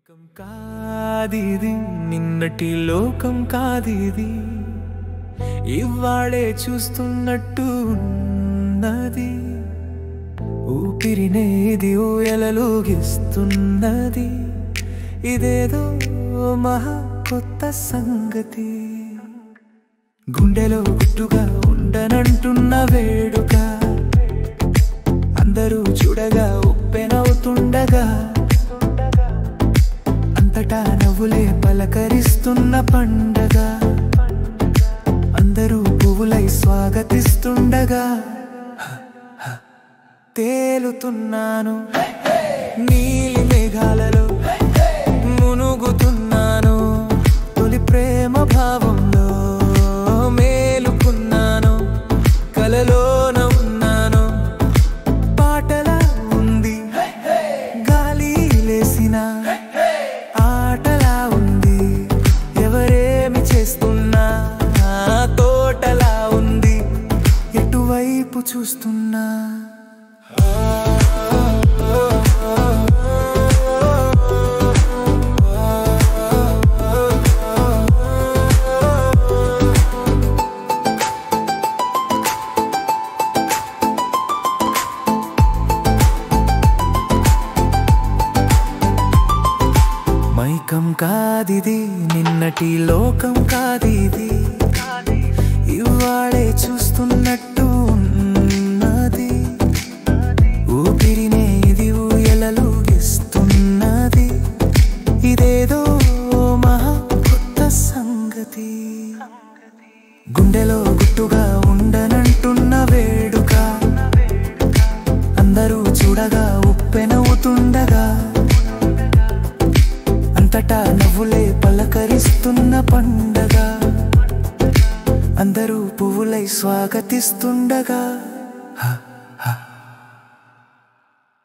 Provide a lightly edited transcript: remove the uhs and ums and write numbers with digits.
మైకం కాదిది నిన్నటి లోకం కాదిది ఇవాళే చూస్తున్నట్టు ఉన్నది ఊపిరినే ఇది ఊయలలోగిస్తున్నది ఇదేదో మహా కొత్త సంగతి గుండెలో గుట్టుగా ఉండనంటున్న వేడుక అందరూ చూడగా ఉప్పెనవుతుండగా అంతటా నవ్వులే పలకరిస్తున్న పండగ అందరూ పువ్వులై స్వాగతిస్తుండగా తేలుతున్నాను నీలి మేఘాలలో మునుగుతున్నాను తొలి ప్రేమ భావంలో మేలుకున్నాను కలలోన ఉన్నాను పాటలా ఉంది గాలి లేసిన ఆటలా ఉంది ఎవరేమి చేస్తున్నా తోటలా ఉంది ఎటువైపు చూస్తున్నా మైకం కాదిది నిన్నటి లోకం కాదిది ఇవాళే చూస్తున్నట్టు ఉన్నది ఊపిరినే ఇది ఊయలలోగిస్తున్నది ఇదేదో మహా కొత్త సంగతి గుండెలో గుట్టుగా ఉండనంటున్న వేడుక అందరూ చూడగా ఉప్పెనవుతుండగా అంతటా నవ్వులే పలకరిస్తున్న పండగ అందరూ పువ్వులై స్వాగతిస్తుండగా